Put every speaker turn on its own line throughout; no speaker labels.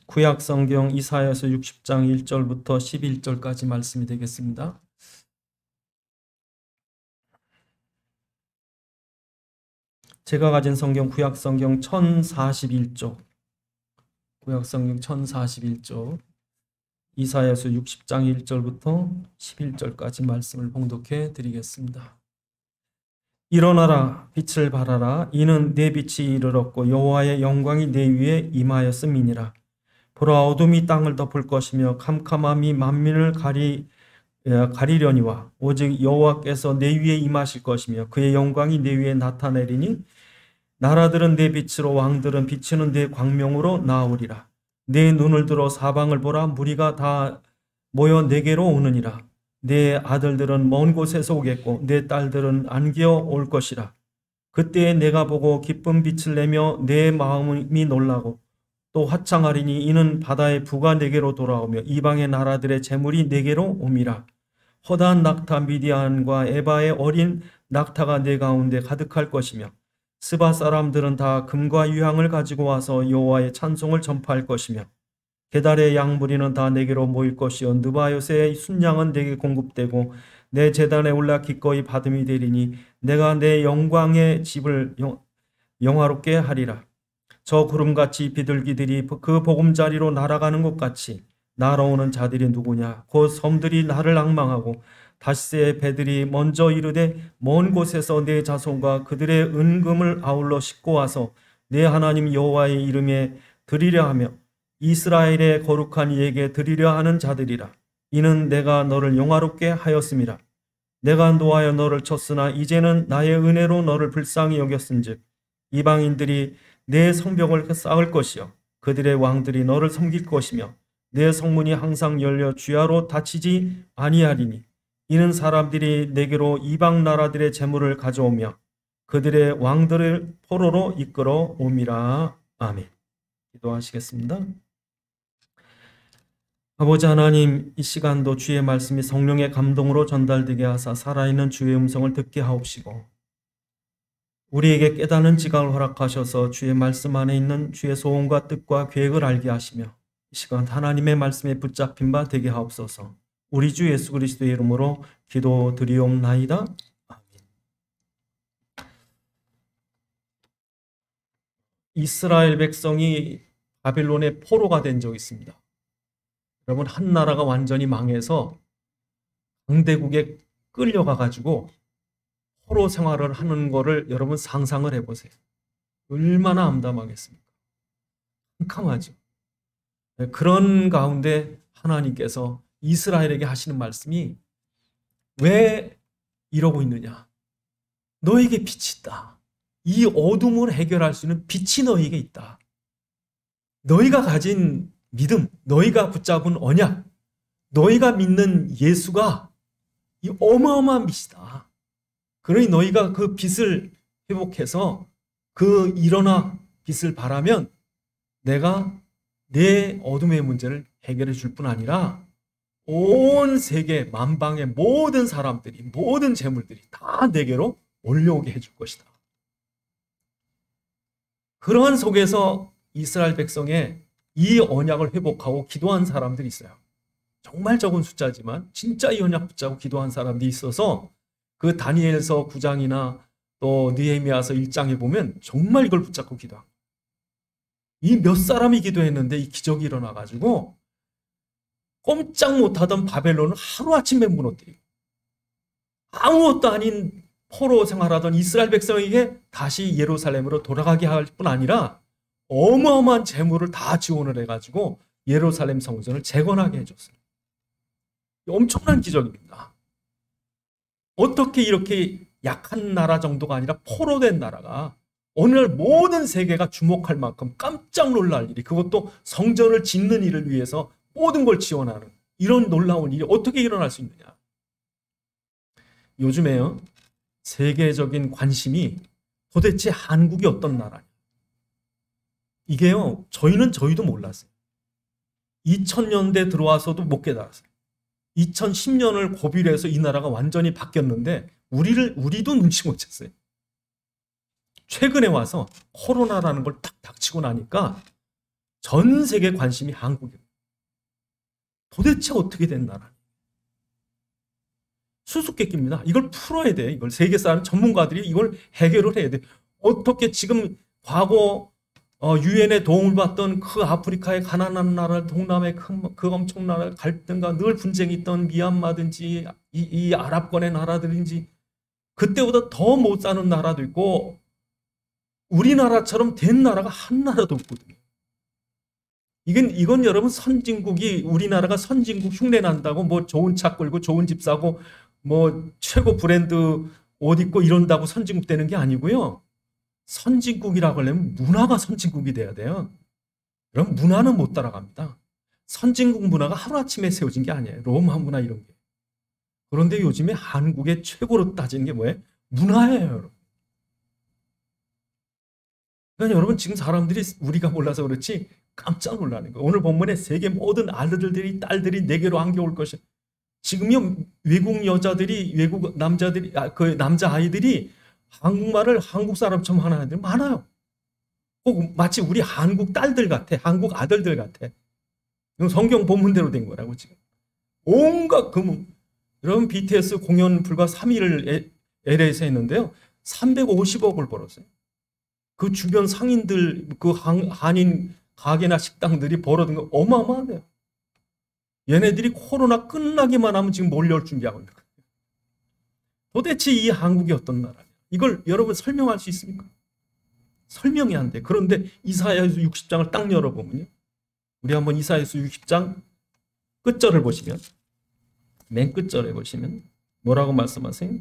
구약 성경 이사야서 60장 1절부터 11절까지 말씀이 되겠습니다. 제가 가진 성경 구약 성경 1041쪽, 구약 성경 1041쪽, 이사야서 60장 1절부터 11절까지 말씀을 봉독해 드리겠습니다. 일어나라, 빛을 발하라. 이는 내 빛이 이르렀고 여호와의 영광이 내 위에 임하였음이니라. 보라, 어둠이 땅을 덮을 것이며 캄캄함이 만민을 가리려니와 오직 여호와께서 내 위에 임하실 것이며 그의 영광이 내 위에 나타내리니 나라들은 내 빛으로 왕들은 비치는 내 광명으로 나오리라. 내 눈을 들어 사방을 보라. 무리가 다 모여 내게로 오느니라. 내 아들들은 먼 곳에서 오겠고 내 딸들은 안겨 올 것이라. 그때에 내가 보고 기쁜 빛을 내며 내 마음이 놀라고 또 화창하리니 이는 바다의 부가 내게로 돌아오며 이방의 나라들의 재물이 내게로 옴이라. 허다한 낙타 미디안과 에바의 어린 낙타가 내 가운데 가득할 것이며 스바 사람들은 다 금과 유향을 가지고 와서 여호와의 찬송을 전파할 것이며 게달의 양무리는 다 내게로 모일 것이요 느바요스의 순양은 내게 공급되고 내 제단에 올라 기꺼이 받음이 되리니 내가 내 영광의 집을 영화롭게 하리라. 저 구름같이 비둘기들이 그 보금자리로 날아가는 것 같이 날아오는 자들이 누구냐? 곧 섬들이 나를 앙망하고 다시스의 배들이 먼저 이르되 먼 곳에서 내 자손과 그들의 은금을 아울러 싣고 와서 내 하나님 여호와의 이름에 드리려 하며 이스라엘의 거룩한 이에게 드리려 하는 자들이라. 이는 내가 너를 영화롭게 하였음이라. 내가 노하여 너를 쳤으나 이제는 나의 은혜로 너를 불쌍히 여겼은즉 이방인들이 내 성벽을 쌓을 것이요 그들의 왕들이 너를 섬길 것이며 내 성문이 항상 열려 주야로 닫히지 아니하리니 이는 사람들이 내게로 이방 나라들의 재물을 가져오며 그들의 왕들을 포로로 이끌어 옴이라. 아멘. 기도하시겠습니다. 아버지 하나님, 이 시간도 주의 말씀이 성령의 감동으로 전달되게 하사 살아있는 주의 음성을 듣게 하옵시고 우리에게 깨닫는 지각을 허락하셔서 주의 말씀 안에 있는 주의 소원과 뜻과 계획을 알게 하시며 이 시간 하나님의 말씀에 붙잡힌 바 되게 하옵소서. 우리 주 예수 그리스도의 이름으로 기도드리옵나이다. 아멘. 이스라엘 백성이 바빌론의 포로가 된 적이 있습니다. 여러분, 한 나라가 완전히 망해서 강대국에 끌려가가지고 포로 생활을 하는 거를 여러분 상상을 해보세요. 얼마나 암담하겠습니까? 캄캄하죠. 그런 가운데 하나님께서 이스라엘에게 하시는 말씀이 왜 이러고 있느냐? 너에게 빛이 있다. 이 어둠을 해결할 수 있는 빛이 너에게 있다. 너희가 가진 믿음, 너희가 붙잡은 언약, 너희가 믿는 예수가 이 어마어마한 빛이다. 그러니 너희가 그 빛을 회복해서 그 일어나 빛을 발하면 내가 내 어둠의 문제를 해결해 줄 뿐 아니라 온 세계 만방의 모든 사람들이, 모든 재물들이 다 내게로 몰려오게 해줄 것이다. 그러한 속에서 이스라엘 백성의 이 언약을 회복하고 기도한 사람들이 있어요. 정말 적은 숫자지만 진짜 이 언약 붙잡고 기도한 사람들이 있어서 그 다니엘서 9장이나 또 느헤미야서 1장에 보면 정말 이걸 붙잡고 기도하고 이 몇 사람이 기도했는데 이 기적이 일어나가지고 꼼짝 못하던 바벨론을 하루아침에 무너뜨리고 아무것도 아닌 포로 생활하던 이스라엘 백성에게 다시 예루살렘으로 돌아가게 할 뿐 아니라 어마어마한 재물을 다 지원을 해가지고 예루살렘 성전을 재건하게 해줬어요. 엄청난 기적입니다. 어떻게 이렇게 약한 나라 정도가 아니라 포로된 나라가 오늘 모든 세계가 주목할 만큼 깜짝 놀랄 일이, 그것도 성전을 짓는 일을 위해서 모든 걸 지원하는 이런 놀라운 일이 어떻게 일어날 수 있느냐. 요즘에요, 세계적인 관심이 도대체 한국이 어떤 나라냐. 이게요, 저희도 몰랐어요. 2000년대 들어와서도 못 깨달았어요. 2010년을 고비로 해서 이 나라가 완전히 바뀌었는데 우리도 눈치 못 챘어요. 최근에 와서 코로나라는 걸 딱 닥치고 나니까 전 세계 관심이 한국입니다. 도대체 어떻게 된 나라? 수수께끼입니다. 이걸 풀어야 돼. 이걸 세계 사람 전문가들이 이걸 해결을 해야 돼. 어떻게 지금 과거 유엔의 도움을 받던 그 아프리카의 가난한 나라, 동남의 그 엄청난 갈등과 늘 분쟁이 있던 미얀마든지 이 아랍권의 나라들인지 그때보다 더 못 사는 나라도 있고 우리나라처럼 된 나라가 한 나라도 없거든요. 이건 여러분 선진국이 우리나라가 선진국 흉내 난다고 뭐 좋은 차 끌고 좋은 집 사고 뭐 최고 브랜드 옷 입고 이런다고 선진국 되는 게 아니고요. 선진국이라고 하려면 문화가 선진국이 돼야 돼요. 그럼 문화는 못 따라갑니다. 선진국 문화가 하루아침에 세워진 게 아니에요. 로마 문화 이런 게. 그런데 요즘에 한국의 최고로 따지는 게 뭐예요? 문화예요, 여러분. 그러니까 여러분 지금 사람들이 우리가 몰라서 그렇지 깜짝 놀라는 거예요. 오늘 본문에 세계 모든 아들들이 딸들이 내게로 안겨올 것이 지금요 외국 여자들이 외국 남자들이 그 남자 아이들이 한국말을 한국 사람처럼 하는 아이들 많아요. 꼭 마치 우리 한국 딸들 같아. 한국 아들들 같아. 이건 성경 본문대로 된 거라고 지금. 온갖 여러분 BTS 공연 불과 3일을 LA에서 했는데요. 350억을 벌었어요. 그 주변 상인들 그 한인 가게나 식당들이 벌어든 거 어마어마하네요. 얘네들이 코로나 끝나기만 하면 지금 몰려올 준비하고 있는 거예요. 도대체 이 한국이 어떤 나라냐? 이걸 여러분 설명할 수 있습니까? 설명이 안 돼. 그런데 이사야서 60장을 딱 열어보면요. 우리 한번 이사야서 60장 끝절을 보시면 맨 끝절에 보시면 뭐라고 말씀하세요?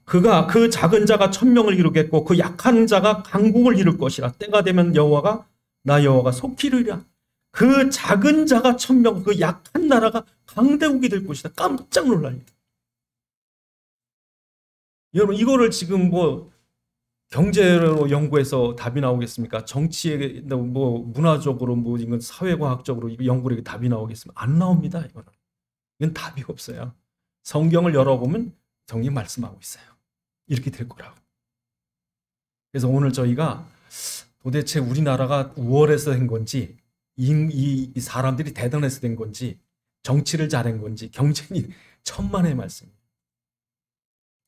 그가 그 작은 자가 천명을 이루겠고 그 약한 자가 강국을 이룰 것이라. 때가 되면 나 여호와가 속히 이루리라. 그 작은 자가 천명, 그 약한 나라가 강대국이 될 것이다. 깜짝 놀랄 일. 여러분 이거를 지금 뭐 경제로 연구해서 답이 나오겠습니까? 정치에 뭐 문화적으로 뭐 이건 사회과학적으로 연구력이 답이 나오겠습니까? 안 나옵니다. 이건 답이 없어요. 성경을 열어보면 성경이 말씀하고 있어요. 이렇게 될 거라고. 그래서 오늘 저희가 도대체 우리나라가 우월해서 된 건지 이 사람들이 대단해서 된 건지 정치를 잘한 건지 경쟁이 천만의 말씀이에요.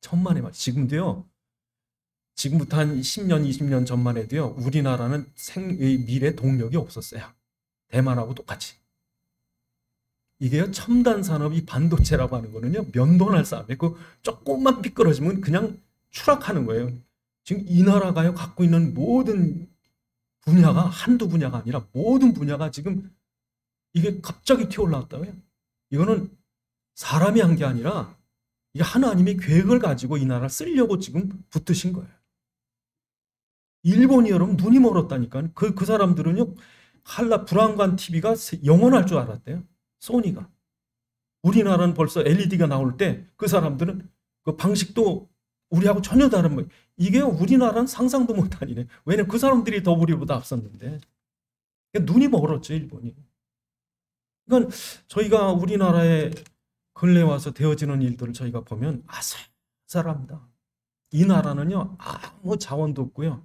천만의 말씀. 지금도요. 지금부터 한 10년, 20년 전만 해도요. 우리나라는 미래 동력이 없었어요. 대만하고 똑같이. 이게요. 첨단 산업이 반도체라고 하는 거는요. 면도날 싸움에 그 조금만 삐뚤어지면 그냥 추락하는 거예요. 지금 이 나라가요. 갖고 있는 모든 분야가 한두 분야가 아니라 모든 분야가 지금 이게 갑자기 튀어올라왔다고요. 이거는 사람이 한 게 아니라 이게 하나님의 계획을 가지고 이 나라를 쓰려고 지금 붙으신 거예요. 일본이 여러분 눈이 멀었다니까요. 그 사람들은요. 브라운관 TV가 영원할 줄 알았대요. 소니가. 우리나라는 벌써 LED가 나올 때 그 사람들은 그 방식도 우리하고 전혀 다른 거예요. 이게 우리나라는 상상도 못하니네. 왜냐면 그 사람들이 더 우리보다 앞섰는데. 눈이 멀었죠, 일본이. 그러니까 저희가 우리나라에 근래 와서 되어지는 일들을 저희가 보면 아슬아슬합니다. 이 나라는요. 아무 자원도 없고요.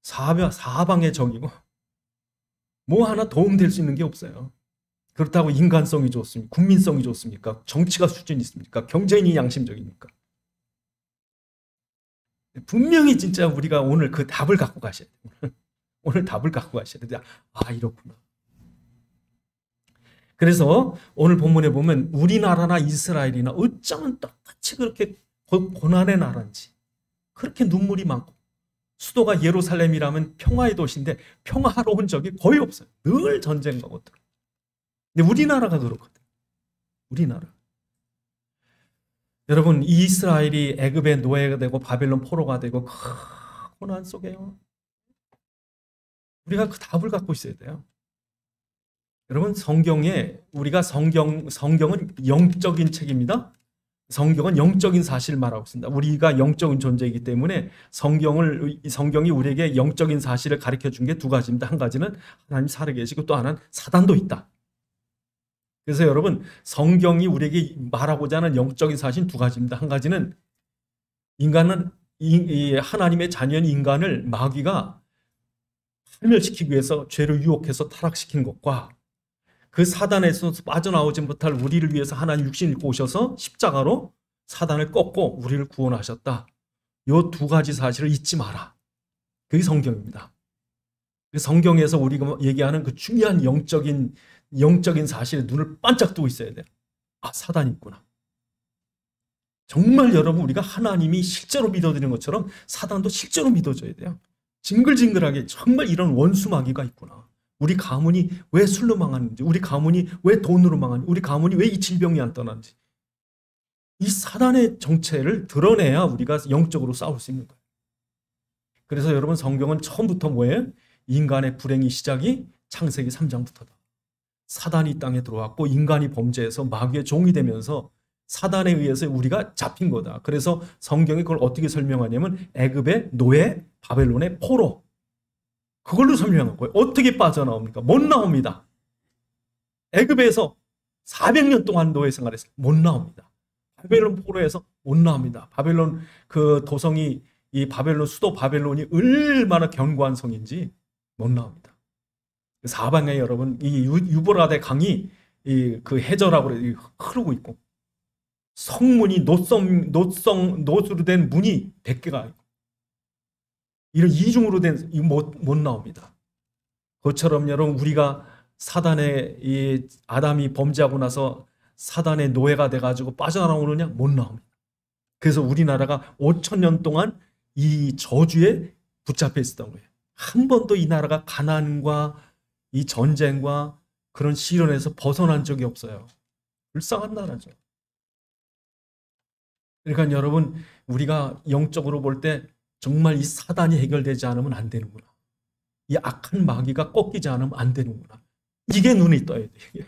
사방의 적이고 뭐 하나 도움될 수 있는 게 없어요. 그렇다고 인간성이 좋습니까? 국민성이 좋습니까? 정치가 수준이 있습니까? 경제인이 양심적입니까? 분명히 진짜 우리가 오늘 그 답을 갖고 가셔야 돼요. 오늘 답을 갖고 가셔야 돼요. 이렇구나. 그래서 오늘 본문에 보면 우리나라나 이스라엘이나 어쩌면 똑같이 그렇게 고난의 나라인지 그렇게 눈물이 많고 수도가 예루살렘이라면 평화의 도시인데 평화로운 적이 거의 없어요. 늘 전쟁과 것들. 근데 우리나라가 그렇거든. 우리나라. 여러분 이스라엘이 애굽의 노예가 되고 바벨론 포로가 되고 그 고난 속에요. 우리가 그 답을 갖고 있어야 돼요. 여러분 우리가 성경은 영적인 책입니다. 성경은 영적인 사실을 말하고 있습니다. 우리가 영적인 존재이기 때문에 성경이 우리에게 영적인 사실을 가르쳐 준 게 두 가지입니다. 한 가지는 하나님 살아계시고 또 하나는 사단도 있다. 그래서 여러분 성경이 우리에게 말하고자 하는 영적인 사실 두 가지입니다. 한 가지는 인간은 하나님의 자녀인 인간을 마귀가 파멸시키기 위해서 죄를 유혹해서 타락시킨 것과 그 사단에서 빠져나오지 못할 우리를 위해서 하나님 육신을 입고 오셔서 십자가로 사단을 꺾고 우리를 구원하셨다. 이 두 가지 사실을 잊지 마라. 그게 성경입니다. 성경에서 우리가 얘기하는 그 중요한 영적인 사실에 눈을 반짝 뜨고 있어야 돼요. 아, 사단이 있구나. 정말 여러분, 우리가 하나님이 실제로 믿어드리는 것처럼 사단도 실제로 믿어줘야 돼요. 징글징글하게 정말 이런 원수 마귀가 있구나. 우리 가문이 왜 술로 망하는지, 우리 가문이 왜 돈으로 망하는지, 우리 가문이 왜 이 질병이 안 떠나는지. 이 사단의 정체를 드러내야 우리가 영적으로 싸울 수 있는 거예요. 그래서 여러분, 성경은 처음부터 뭐예요? 인간의 불행의 시작이 창세기 3장부터다. 사단이 이 땅에 들어왔고 인간이 범죄해서 마귀의 종이 되면서 사단에 의해서 우리가 잡힌 거다. 그래서 성경이 그걸 어떻게 설명하냐면 애굽의 노예, 바벨론의 포로, 그걸로 설명한 거예요. 어떻게 빠져나옵니까? 못 나옵니다. 애굽에서 400년 동안 노예 생활했어요. 못 나옵니다. 바벨론 포로에서 못 나옵니다. 바벨론 그 도성이, 이 바벨론 수도 바벨론이 얼마나 견고한 성인지 못 나옵니다. 사방에 여러분 이 유브라데 강이 그 해저라고 흐르고 있고, 성문이 노수로 된 문이 100개가 있고, 이런 이중으로 된 못 나옵니다. 그것처럼 여러분, 우리가 사단의 이 아담이 범죄하고 나서 사단의 노예가 돼가지고 빠져나오느냐? 못 나옵니다. 그래서 우리나라가 5,000년 동안 이 저주에 붙잡혀 있었던 거예요. 한 번도 이 나라가 가난과 이 전쟁과 그런 시련에서 벗어난 적이 없어요. 불쌍한 나라죠. 그러니까 여러분, 우리가 영적으로 볼 때 정말 이 사단이 해결되지 않으면 안 되는구나. 이 악한 마귀가 꺾이지 않으면 안 되는구나. 이게 눈이 떠야 돼요.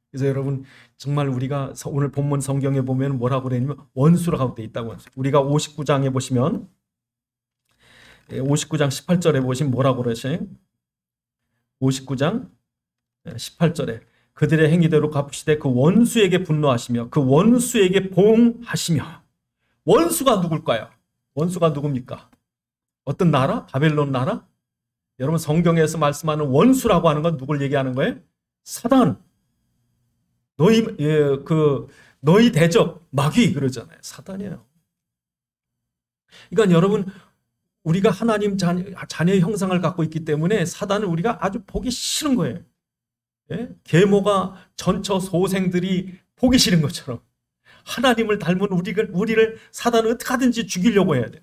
그래서 여러분, 정말 우리가 오늘 본문 성경에 보면 뭐라고 그러냐면 원수라고 되어 있다고 하죠. 우리가 59장에 보시면 59장 18절에 보시면 뭐라고 그러셔요? 59장 18절에 그들의 행위대로 갚으시되 그 원수에게 분노하시며 그 원수에게 보응하시며. 원수가 누굴까요? 원수가 누굽니까? 어떤 나라? 바벨론 나라? 여러분, 성경에서 말씀하는 원수라고 하는 건 누굴 얘기하는 거예요? 사단. 너희 대적 마귀 그러잖아요. 사단이에요. 그러니까 여러분, 우리가 하나님 자녀의 형상을 갖고 있기 때문에 사단을 우리가 아주 보기 싫은 거예요. 예? 계모가 전처 소생들이 보기 싫은 것처럼 하나님을 닮은 우리를 사단은 어떻게 하든지 죽이려고 해야 돼요.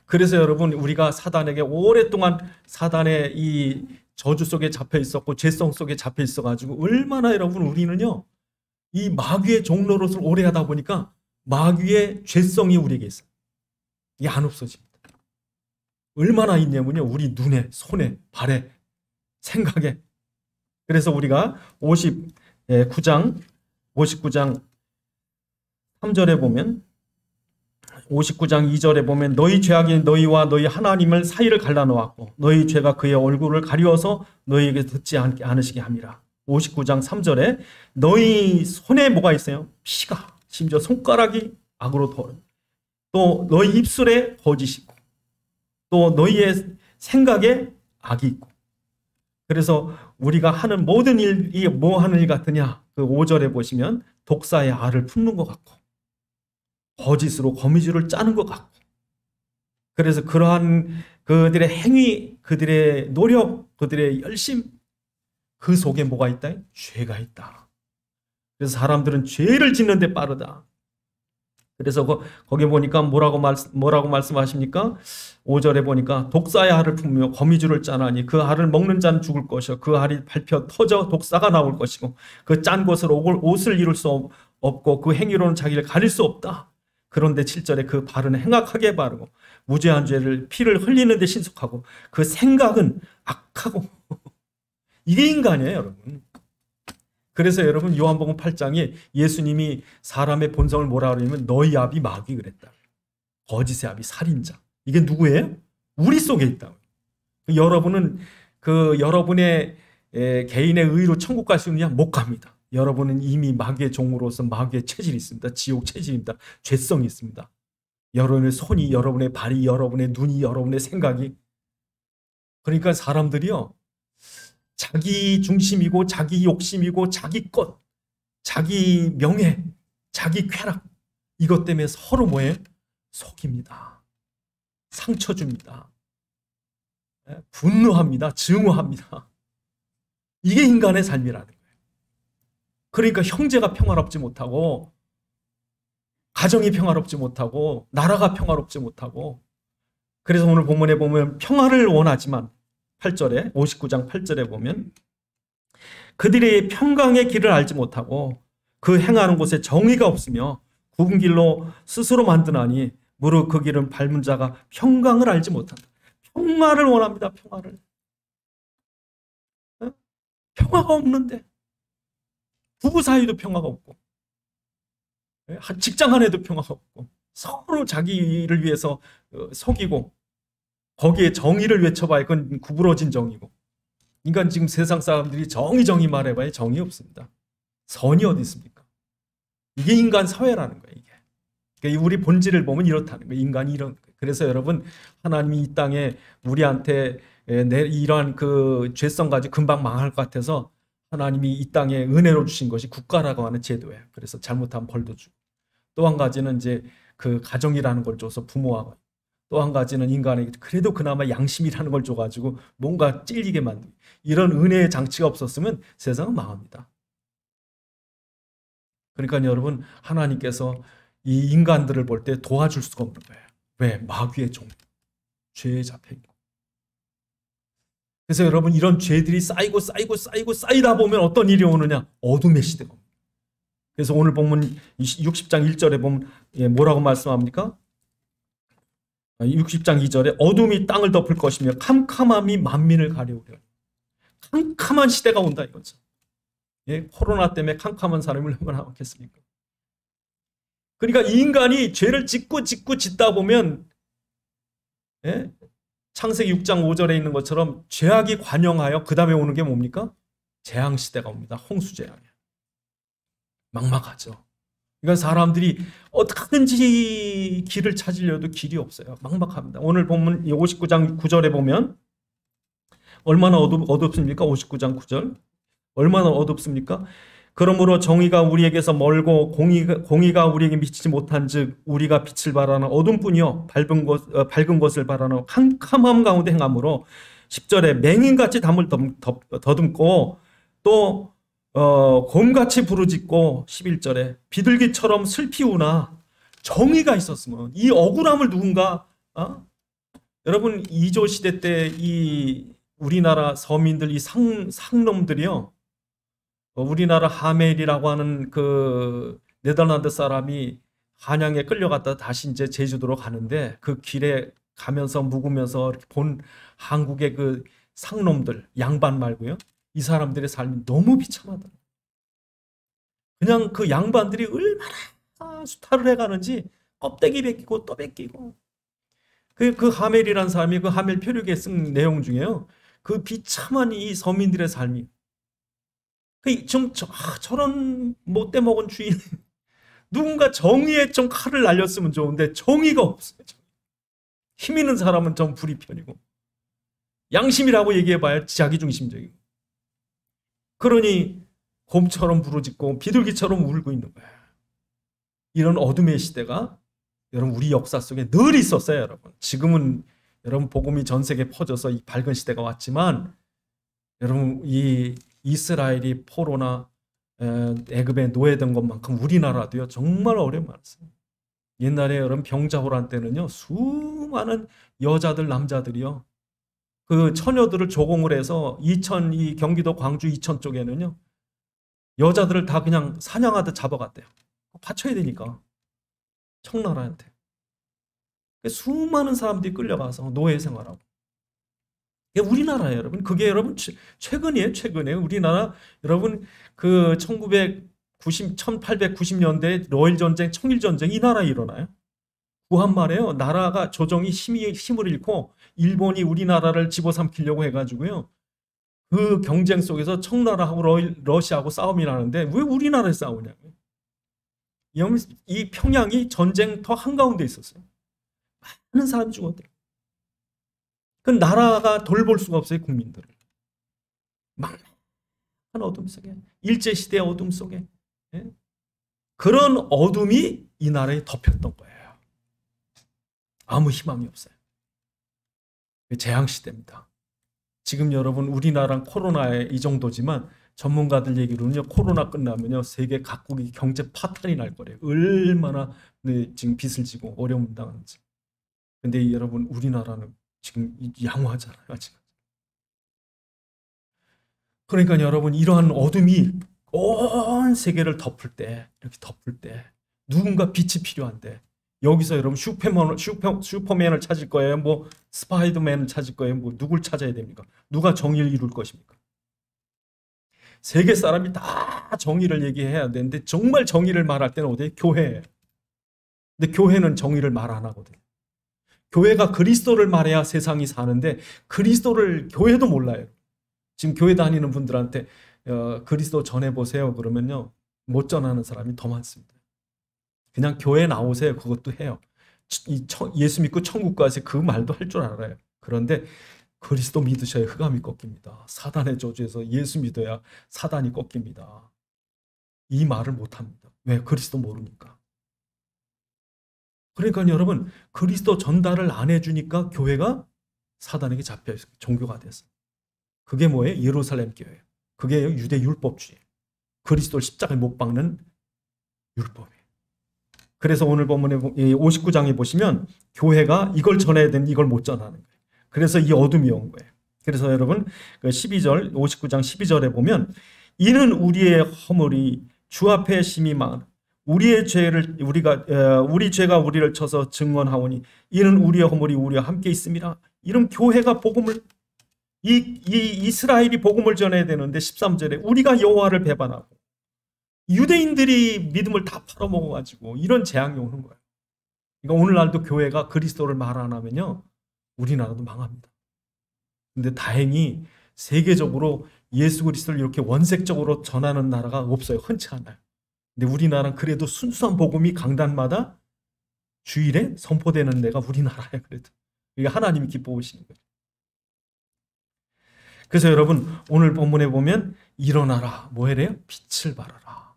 그래서 여러분, 우리가 사단에게 오랫동안 사단의 이 저주 속에 잡혀 있었고 죄성 속에 잡혀 있어가지고 얼마나 여러분, 우리는요 이 마귀의 종노릇을 오래 하다 보니까 마귀의 죄성이 우리에게 있어요. 이게 안 없어집니다. 얼마나 있냐면요, 우리 눈에, 손에, 발에, 생각에. 그래서 우리가 59장 3절에 보면, 59장 2절에 보면 너희 죄악이 너희와 너희 하나님을 사이를 갈라놓았고 너희 죄가 그의 얼굴을 가리워서 너희에게 듣지 않으시게 함이라. 59장 3절에 너희 손에 뭐가 있어요? 피가, 심지어 손가락이 악으로 또 너희 입술에 거짓이 있고 또 너희의 생각에 악이 있고. 그래서 우리가 하는 모든 일이 뭐 하는 일 같으냐? 그 5절에 보시면 독사의 알을 품는 것 같고 거짓으로 거미줄을 짜는 것 같고. 그래서 그러한 그들의 행위, 그들의 노력, 그들의 열심, 그 속에 뭐가 있다? 죄가 있다. 그래서 사람들은 죄를 짓는 데 빠르다. 그래서 거기 보니까 뭐라고 말씀하십니까? 5절에 보니까 독사의 알을 품으며 거미줄을 짜나니 그 알을 먹는 자는 죽을 것이요 그 알이 밟혀 터져 독사가 나올 것이고 그 짠 것으로 옷을 이룰 수 없고 그 행위로는 자기를 가릴 수 없다. 그런데 7절에 그 발은 행악하게 바르고 무죄한 죄를 피를 흘리는 데 신속하고 그 생각은 악하고. 이게 인간이에요, 여러분. 그래서 여러분, 요한복음 8장에 예수님이 사람의 본성을 뭐라 그러냐면 너희 아비 마귀 그랬다. 거짓의 아비 살인자. 이게 누구예요? 우리 속에 있다. 여러분은 여러분의 개인의 의로 천국 갈 수 있느냐? 못 갑니다. 여러분은 이미 마귀의 종으로서 마귀의 체질이 있습니다. 지옥 체질입니다. 죄성이 있습니다. 여러분의 손이, 여러분의 발이, 여러분의 눈이, 여러분의 생각이 그러니까 사람들이요, 자기 중심이고 자기 욕심이고 자기 것, 자기 명예, 자기 쾌락, 이것 때문에 서로 뭐예요? 속입니다. 상처 줍니다. 분노합니다. 증오합니다. 이게 인간의 삶이라는 거예요. 그러니까 형제가 평화롭지 못하고, 가정이 평화롭지 못하고, 나라가 평화롭지 못하고. 그래서 오늘 본문에 보면 평화를 원하지만 8절에 59장 8절에 보면 그들이 평강의 길을 알지 못하고 그 행하는 곳에 정의가 없으며 굽은 길로 스스로 만드나니 무릇 그 길은 밟은 자가 평강을 알지 못한다. 평화를 원합니다. 평화를. 평화가 없는데, 부부 사이도 평화가 없고, 직장 안에도 평화가 없고, 서로 자기 일을 위해서 속이고, 거기에 정의를 외쳐봐야 그건 구부러진 정의고. 그러니까 지금 세상 사람들이 정의 말해봐야 정의 없습니다. 선이 어디 있습니까? 이게 인간 사회라는 거예요. 이게. 그러니까 우리 본질을 보면 이렇다는 거예요. 인간이 이런 거예요. 그래서 여러분, 하나님이 이 땅에 우리한테 이러한 그 죄성 가지고 금방 망할 것 같아서 하나님이 이 땅에 은혜로 주신 것이 국가라고 하는 제도예요. 그래서 잘못하면 벌도 주고. 또 한 가지는 이제 그 가정이라는 걸 줘서 부모하고, 또 한 가지는 인간에게 그래도 그나마 양심이라는 걸 줘가지고 뭔가 찔리게 만들고, 이런 은혜의 장치가 없었으면 세상은 망합니다. 그러니까 여러분, 하나님께서 이 인간들을 볼 때 도와줄 수가 없는 거예요. 왜? 마귀의 종, 죄에 잡혀있고. 그래서 여러분, 이런 죄들이 쌓이다 보면 어떤 일이 오느냐? 어둠의 시대가 옵니다. 그래서 오늘 본문 60장 1절에 보면 뭐라고 말씀합니까? 60장 2절에 어둠이 땅을 덮을 것이며 캄캄함이 만민을 가려우려. 캄캄한 시대가 온다 이거죠. 코로나 때문에 캄캄한 사람이 얼마나 많겠습니까? 그러니까 이 인간이 죄를 짓고 짓다 보면, 창세기 6장 5절에 있는 것처럼 죄악이 관영하여 그 다음에 오는 게 뭡니까? 재앙시대가 옵니다. 홍수재앙이야. 막막하죠. 그러니까 사람들이 어떻게든지 길을 찾으려도 길이 없어요. 막막합니다. 오늘 본문 59장 9절에 보면 얼마나 어둡습니까? 59장 9절. 얼마나 어둡습니까? 그러므로 정의가 우리에게서 멀고 공의가 우리에게 미치지 못한즉 우리가 빛을 바라는 어둠뿐이요 밝은 것을 바라는 캄캄함 가운데 행함으로 10절에 맹인같이 담을 더듬고 또 곰같이 부르짖고 11절에 비둘기처럼 슬피우나 정의가 있었으면, 이 억울함을 누군가 여러분, 2조 시대 때 이 우리나라 서민들, 이 상놈들이요, 우리나라 하멜이라고 하는 그 네덜란드 사람이 한양에 끌려갔다 다시 이제 제주도로 가는데 그 길에 가면서 묵으면서 이렇게 본 한국의 그 상놈들, 양반 말고요, 이 사람들의 삶이 너무 비참하다. 그냥 그 양반들이 얼마나 수탈을 해가는지 껍데기 벗기고 또 벗기고. 그 하멜이라는 사람이 그 하멜 표류기에 쓴 내용 중에요, 그 비참한 이 서민들의 삶이, 저런 못돼 먹은 주인, 누군가 정의에 좀 칼을 날렸으면 좋은데 정의가 없어요. 힘 있는 사람은 좀 불이 편이고, 양심이라고 얘기해봐야 자기중심적이고, 그러니 곰처럼 부르짖고 비둘기처럼 울고 있는 거예요. 이런 어둠의 시대가 여러분 우리 역사 속에 늘 있었어요. 여러분, 지금은 여러분 복음이 전 세계에 퍼져서 이 밝은 시대가 왔지만, 여러분 이 이스라엘이 포로나 애굽에 노예된 것만큼 우리나라도요 정말 어려움 많았어요. 옛날에 여러분 병자호란 때는요 수많은 여자들 남자들이요 그 처녀들을 조공을 해서 이 경기도 광주 이천 쪽에는요 여자들을 다 그냥 사냥하듯 잡아갔대요. 바쳐야 되니까 청나라한테. 수많은 사람들이 끌려가서 노예 생활하고. 이게 우리나라예요, 여러분. 그게 여러분 최근이에요, 최근에. 우리나라 여러분 그 1890년대 러일 전쟁, 청일 전쟁, 이 나라에 일어나요. 구한말에요. 나라가 조정이 힘을 잃고 일본이 우리나라를 집어삼키려고 해가지고요. 그 경쟁 속에서 청나라하고 러시아하고 싸움이 나는데 왜 우리나라에 싸우냐고요. 이 평양이 전쟁터 한가운데 있었어요. 많은 사람이 죽었대요. 그 나라가 돌볼 수가 없어요. 국민들을. 막막한 어둠 속에, 일제시대의 어둠 속에, 예? 그런 어둠이 이 나라에 덮였던 거예요. 아무 희망이 없어요. 재앙시대입니다. 지금 여러분 우리나라는 코로나에 이 정도지만 전문가들 얘기로는요, 코로나 끝나면요 세계 각국이 경제 파탄이 날 거래요. 얼마나 지금 빚을 지고 어려움 당하는지. 근데 여러분 우리나라는 지금 양호하잖아요. 아직. 그러니까 여러분 이러한 어둠이 온 세계를 덮을 때, 이렇게 덮을 때 누군가 빛이 필요한데, 여기서 여러분 슈퍼맨을 찾을 거예요? 뭐 스파이더맨을 찾을 거예요? 뭐 누굴 찾아야 됩니까? 누가 정의를 이룰 것입니까? 세계 사람이 다 정의를 얘기해야 되는데 정말 정의를 말할 때는 어디에? 교회에. 근데 교회는 정의를 말 안 하거든요. 교회가 그리스도를 말해야 세상이 사는데 그리스도를 교회도 몰라요. 지금 교회 다니는 분들한테 그리스도 전해보세요 그러면요 못 전하는 사람이 더 많습니다. 그냥 교회 나오세요 그것도 해요. 예수 믿고 천국 가세요 그 말도 할 줄 알아요. 그런데 그리스도 믿으셔야 흑암이 꺾입니다. 사단의 저주에서 예수 믿어야 사단이 꺾입니다. 이 말을 못합니다. 왜? 그리스도 모르니까. 그러니까 여러분 그리스도 전달을 안 해주니까 교회가 사단에게 잡혀있어요. 종교가 됐어요. 그게 뭐예요? 예루살렘 교회예요. 그게 유대 율법주의. 그리스도를 십자가에 못 박는 율법이에요. 그래서 오늘 본문에 59장에 보시면 교회가 이걸 전해야 되는데 이걸 못 전하는 거예요. 그래서 이 어둠이 온 거예요. 그래서 여러분 12절 59장 12절에 보면 이는 우리의 허물이 주 앞에 심히 많아 우리 죄가 우리를 쳐서 증언하오니 이는 우리의 허물이 우리와 함께 있습니다. 이런 교회가 복음을 이스라엘이 복음을 전해야 되는데 13절에 우리가 여호와를 배반하고 유대인들이 믿음을 다 팔아먹어가지고 이런 재앙이 오는 거예요. 그러니까 오늘날도 교회가 그리스도를 말 안 하면요 우리나라도 망합니다. 근데 다행히 세계적으로 예수 그리스도를 이렇게 원색적으로 전하는 나라가 없어요. 흔치 않아요. 근데 우리나라는 그래도 순수한 복음이 강단마다 주일에 선포되는 데가 우리나라예요. 그래도 이게 하나님이 기뻐하시는 거예요. 그래서 여러분 오늘 본문에 보면 일어나라 뭐 해래요? 빛을 발하라.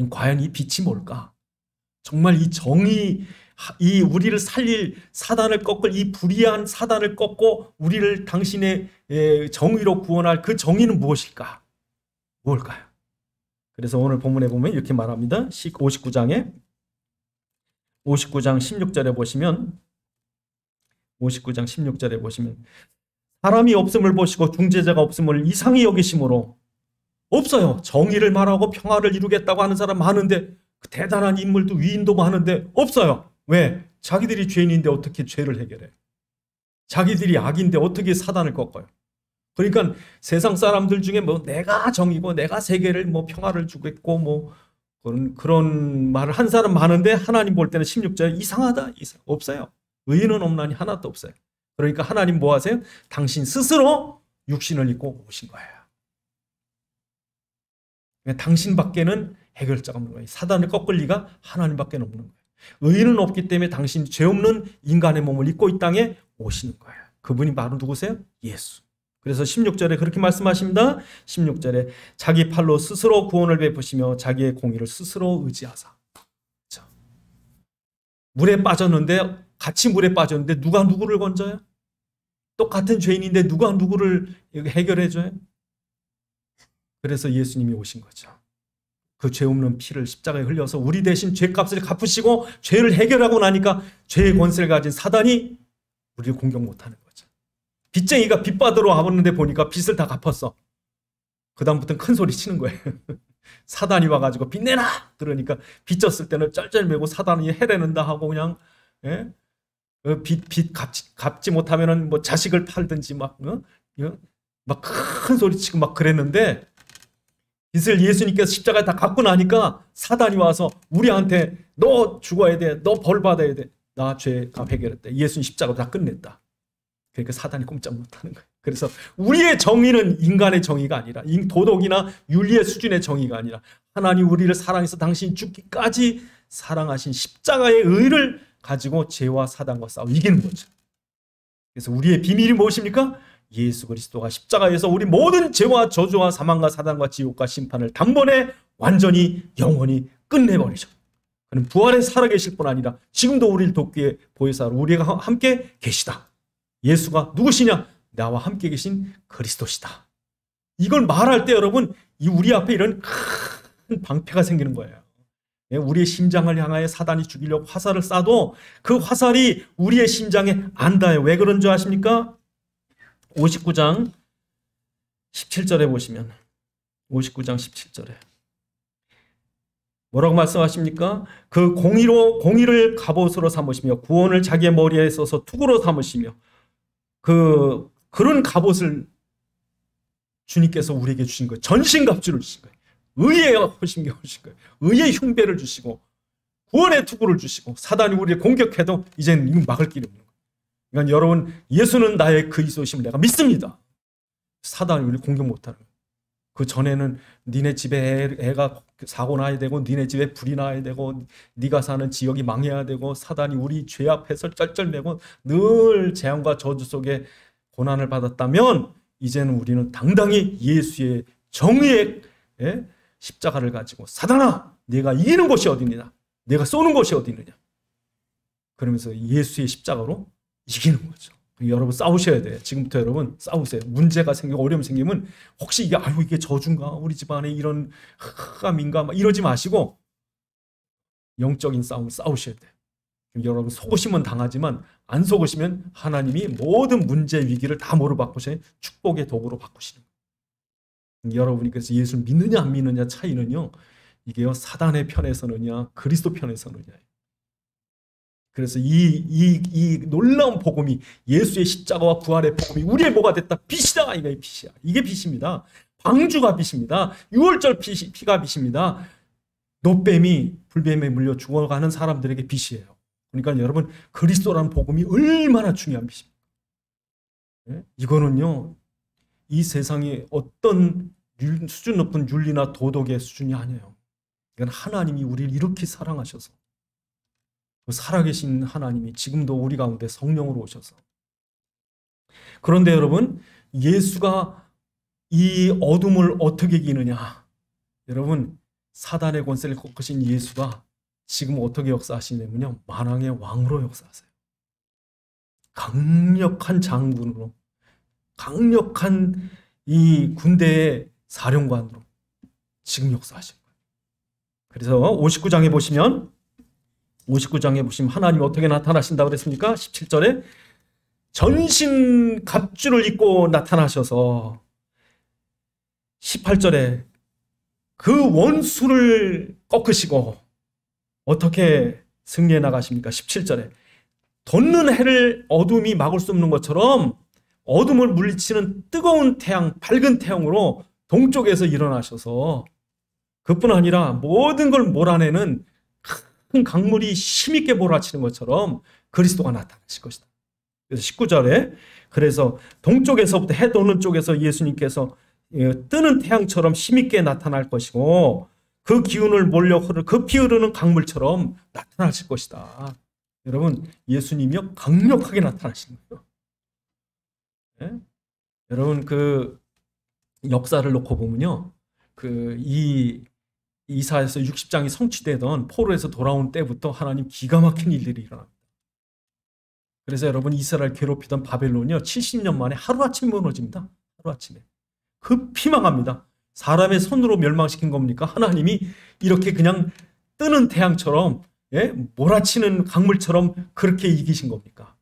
과연 이 빛이 뭘까? 정말 이 정의, 이 우리를 살릴 사단을 꺾을 이 불의한 사단을 꺾고 우리를 당신의 정의로 구원할 그 정의는 무엇일까? 뭘까요? 그래서 오늘 본문에 보면 이렇게 말합니다. 59장 16절에 보시면 59장 16절에 보시면 사람이 없음을 보시고 중재자가 없음을 이상히 여기심으로 없어요. 정의를 말하고 평화를 이루겠다고 하는 사람 많은데 대단한 인물도 위인도 많은데 없어요. 왜? 자기들이 죄인인데 어떻게 죄를 해결해? 자기들이 악인데 어떻게 사단을 꺾어요? 그러니까 세상 사람들 중에 뭐 내가 정의고 내가 세계를 뭐 평화를 주겠고 뭐 그런 말을 한 사람 많은데 하나님 볼 때는 16절에 이상하다. 없어요. 의인은 없나니 하나도 없어요. 그러니까 하나님 뭐 하세요? 당신 스스로 육신을 입고 오신 거예요. 당신밖에는 해결자가 없는 거예요. 사단을 꺾을 리가 하나님밖에 없는 거예요. 의인은 없기 때문에 당신 죄 없는 인간의 몸을 입고 이 땅에 오시는 거예요. 그분이 바로 누구세요? 예수. 그래서 16절에 그렇게 말씀하십니다. 16절에 자기 팔로 스스로 구원을 베푸시며 자기의 공의를 스스로 의지하사. 자, 물에 빠졌는데 같이 물에 빠졌는데 누가 누구를 건져요? 똑같은 죄인인데 누가 누구를 해결해줘요? 그래서 예수님이 오신 거죠. 그 죄 없는 피를 십자가에 흘려서 우리 대신 죄값을 갚으시고 죄를 해결하고 나니까 죄의 권세를 가진 사단이 우리를 공격 못하는 거죠. 빚쟁이가 빚 받으러 와봤는데 보니까 빚을 다 갚았어. 그 다음부터는 큰 소리 치는 거예요. 사단이 와가지고 빚 내놔! 그러니까 빚 졌을 때는 쩔쩔매고 사단이 해내는다 하고 그냥 빚 갚지 못하면은 뭐 자식을 팔든지 막 큰 소리 치고 막 그랬는데 빚을 예수님께서 십자가에 다 갚고 나니까 사단이 와서 우리한테 너 죽어야 돼. 너 벌 받아야 돼. 나 죄값 해결했다. 예수님 십자가 다 끝냈다. 그러니까 사단이 꼼짝 못하는 거예요. 그래서 우리의 정의는 인간의 정의가 아니라 도덕이나 윤리의 수준의 정의가 아니라 하나님 우리를 사랑해서 당신이 죽기까지 사랑하신 십자가의 의를 가지고 죄와 사단과 싸워 이기는 거죠. 그래서 우리의 비밀이 무엇입니까? 예수 그리스도가 십자가에서 우리 모든 죄와 저주와 사망과 사단과 지옥과 심판을 단번에 완전히 영원히 끝내버리셨고, 그는 부활에 살아계실 뿐 아니라 지금도 우리를 돕기 위해 보혜사로 우리가 함께 계시다. 예수가 누구시냐? 나와 함께 계신 그리스도시다. 이걸 말할 때 여러분, 우리 앞에 이런 큰 방패가 생기는 거예요. 우리의 심장을 향하여 사단이 죽이려고 화살을 쏴도 그 화살이 우리의 심장에 안 닿아요. 왜 그런 줄 아십니까? 59장 17절에 보시면, 59장 17절에 뭐라고 말씀하십니까? 그 공의를 갑옷으로 삼으시며 구원을 자기의 머리에 써서 투구로 삼으시며, 그런 갑옷을 주님께서 우리에게 주신 거예요. 전신갑주를 주신 거예요. 의의 허심을 주신 거예요. 의의 흉배를 주시고 구원의 투구를 주시고, 사단이 우리를 공격해도 이제는 이건 막을 길이 없는 거예요. 그러니까 여러분, 예수는 나의 그리스도심을 내가 믿습니다. 사단이 우리를 공격 못하는 거예요. 그 전에는 니네 집에 애가 사고 나야 되고, 니네 집에 불이 나야 되고, 네가 사는 지역이 망해야 되고, 사단이 우리 죄 앞에서 쩔쩔매고 늘 재앙과 저주 속에 고난을 받았다면, 이제는 우리는 당당히 예수의 정의의 십자가를 가지고, 사단아, 내가 이기는 곳이 어디냐? 내가 쏘는 곳이 어디 있느냐? 그러면서 예수의 십자가로 이기는 거죠. 여러분 싸우셔야 돼요. 지금부터 여러분 싸우세요. 문제가 생기고 어려움이 생기면 혹시 이게 저주인가? 우리 집안에 이런 흑암인가? 이러지 마시고 영적인 싸움을 싸우셔야 돼요. 여러분 속으시면 당하지만 안 속으시면 하나님이 모든 문제 위기를 다 뭐로 바꾸셔요? 축복의 도구로 바꾸시는 거예요. 여러분이 그래서 예수를 믿느냐 안 믿느냐 차이는요, 이게요 사단의 편에 서느냐 그리스도 편에 서느냐예요. 그래서 이 놀라운 복음이, 예수의 십자가와 부활의 복음이 우리의 뭐가 됐다? 빛이다. 이게 빛이야. 이게 빛입니다. 방주가 빛입니다. 유월절 피가 빛입니다. 노뱀이 불뱀에 물려 죽어가는 사람들에게 빛이에요. 그러니까 여러분, 그리스도라는 복음이 얼마나 중요한 빛입니까? 네? 이거는요, 이 세상에 어떤 수준 높은 윤리나 도덕의 수준이 아니에요. 이건 하나님이 우리를 이렇게 사랑하셔서, 그 살아계신 하나님이 지금도 우리 가운데 성령으로 오셔서. 그런데 여러분, 예수가 이 어둠을 어떻게 이기느냐? 여러분, 사단의 권세를 꺾으신 예수가 지금 어떻게 역사하시냐면요, 만왕의 왕으로 역사하세요. 강력한 장군으로, 강력한 이 군대의 사령관으로 지금 역사하신 거예요. 그래서 59장에 보시면 하나님이 어떻게 나타나신다고 그랬습니까? 17절에 전신 갑주를 입고 나타나셔서, 18절에 그 원수를 꺾으시고 어떻게 승리해 나가십니까? 17절에 돋는 해를 어둠이 막을 수 없는 것처럼 어둠을 물리치는 뜨거운 태양, 밝은 태양으로 동쪽에서 일어나셔서, 그뿐 아니라 모든 걸 몰아내는 큰 강물이 힘있게 몰아치는 것처럼 그리스도가 나타나실 것이다. 그래서 19절에 그래서 동쪽에서부터 해 도는 쪽에서 예수님께서 뜨는 태양처럼 힘있게 나타날 것이고, 그 기운을 몰려 그 피 흐르는 강물처럼 나타나실 것이다. 여러분, 예수님이요 강력하게 나타나시는 거예요. 네? 여러분, 그 역사를 놓고 보면요, 이 이사야서 60장이 성취되던 포로에서 돌아온 때부터 하나님 기가 막힌 일들이 일어납니다. 그래서 여러분, 이스라엘 괴롭히던 바벨론이요 70년 만에 하루아침에 무너집니다. 하루아침에 급히 망합니다. 사람의 손으로 멸망시킨 겁니까? 하나님이 이렇게 그냥 뜨는 태양처럼, 몰아치는 강물처럼 그렇게 이기신 겁니까?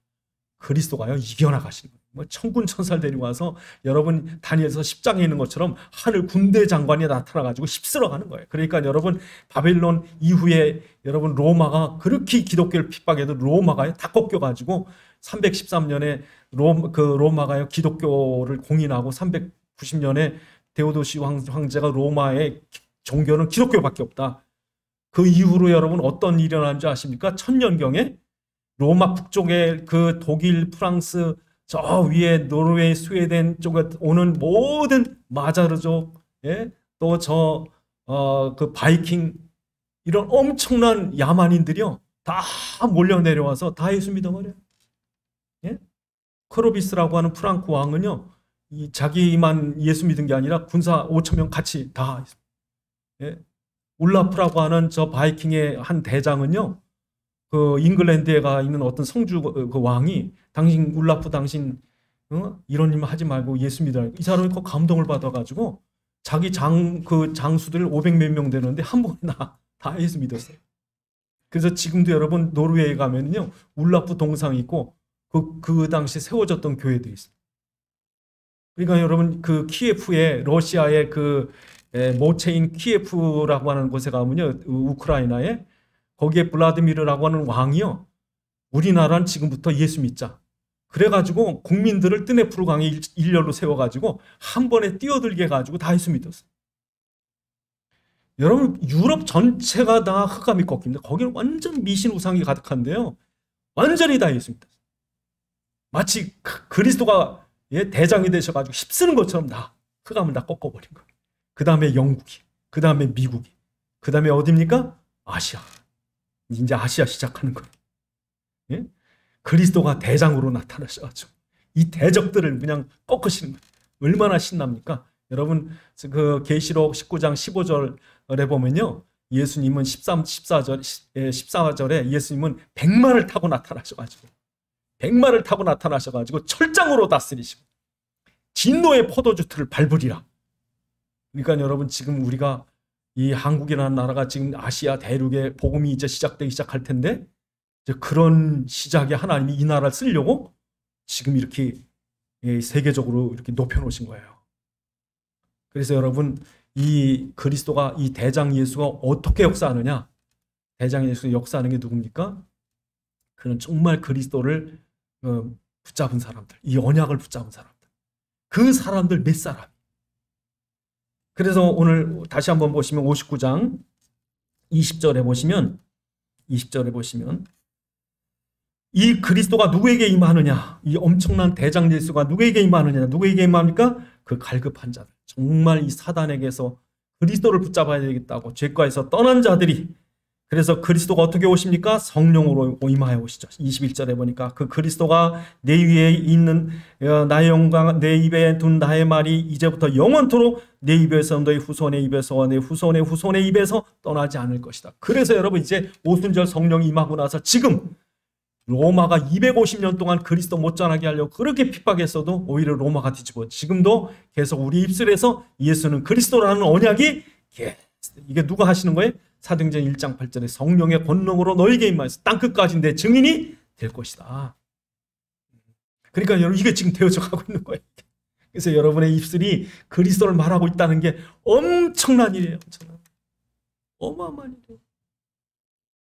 그리스도가요 이겨나가시는 거예요. 천군 천사를 데리고 와서 여러분 다니엘서 10장에 있는 것처럼 하늘 군대 장관이 나타나가지고 휩쓸어가는 거예요. 그러니까 여러분, 바벨론 이후에 여러분 로마가 그렇게 기독교를 핍박해도 로마가요 다 꺾여가지고 313년에 로마가요 기독교를 공인하고 390년에 데오도시 황제가 로마의 종교는 기독교밖에 없다. 그 이후로 여러분 어떤 일이 일어난지 아십니까? 천년경에 로마 북쪽에 그 독일, 프랑스, 저 위에 노르웨이, 스웨덴 쪽에 오는 모든 마자르족, 또 그 바이킹, 이런 엄청난 야만인들이요 다 몰려 내려와서 다 예수 믿어버려요. 크로비스라고 하는 프랑크 왕은요, 자기만 예수 믿은 게 아니라 군사 5천 명 같이 다. 예? 울라프라고 하는 저 바이킹의 한 대장은요, 그 잉글랜드에 가 있는 어떤 성주 그 왕이 당신 울라프 당신 이런 일 하지 말고 예수 믿어라. 이 사람이 그 감동을 받아가지고 자기 그 장수들 500 몇 명 되는데 한 번에 다 예수 믿었어요. 그래서 지금도 여러분 노르웨이에 가면요, 울라프 동상이 있고 그 당시 세워졌던 교회도 있어요. 그러니까 여러분 그 키예프에 러시아의 그 모체인 키예프라고 하는 곳에 가면요, 우크라이나에 거기에 블라디미르라고 하는 왕이요, 우리나라는 지금부터 예수 믿자. 그래가지고 국민들을 뜨네프르 강에 일렬로 세워가지고 한 번에 뛰어들게 해가지고 다 예수 믿었어요. 여러분 유럽 전체가 다 흑암이 꺾입니다. 거기는 완전 미신 우상이 가득한데요, 완전히 다 예수 믿었어요. 마치 그리스도가 대장이 되셔가지고 힘쓰는 것처럼 다 흑암을 다 꺾어버린 거예요. 그 다음에 영국이, 그 다음에 미국이, 그 다음에 어디입니까? 아시아. 이제 아시아 시작하는 거예요. 예? 그리스도가 대장으로 나타나셔가지고 이 대적들을 그냥 꺾으시는 거예요. 얼마나 신납니까? 여러분 그 계시록 19장 15절에 보면요, 예수님은 14절에 예수님은 백마를 타고 나타나셔가지고 철장으로 다스리시고 진노의 포도주틀을 밟으리라. 그러니까 여러분 지금 우리가 이 한국이라는 나라가 지금 아시아 대륙의 복음이 이제 시작되기 시작할 텐데, 이제 그런 시작에 하나님이 이 나라를 쓰려고 지금 이렇게 세계적으로 이렇게 높여놓으신 거예요. 그래서 여러분 이 그리스도가, 이 대장 예수가 어떻게 역사하느냐? 대장 예수가 역사하는 게 누굽니까? 그는 정말 그리스도를 붙잡은 사람들, 이 언약을 붙잡은 사람들, 그 사람들 몇 사람. 그래서 오늘 다시 한번 보시면 59장 20절에 보시면 이 그리스도가 누구에게 임하느냐, 이 엄청난 대장 예수가 누구에게 임하느냐, 누구에게 임합니까? 그 갈급한 자들, 정말 이 사단에게서 그리스도를 붙잡아야 되겠다고 죄과에서 떠난 자들이. 그래서 그리스도가 어떻게 오십니까? 성령으로 임하여 오시죠. 21절에 보니까 그 그리스도가 내 위에 있는 나의 영광, 내 입에 둔 나의 말이 이제부터 영원토록 내 입에서 너의 후손의 입에서와 내 후손의 후손의 입에서 떠나지 않을 것이다. 그래서 여러분 이제 오순절 성령이 임하고 나서 지금 로마가 250년 동안 그리스도 못 전하게 하려고 그렇게 핍박했어도 오히려 로마가 뒤집어 지금도 계속 우리 입술에서 예수는 그리스도라는 언약이, 이게 누가 하시는 거예요? 사도행전 1장 8절에 성령의 권능으로 너에게 임하여서 땅끝까지 내 증인이 될 것이다. 그러니까 여러분 이게 지금 되어져 가고 있는 거예요. 그래서 여러분의 입술이 그리스도를 말하고 있다는 게 엄청난 일이에요. 어마어마한 일이에요.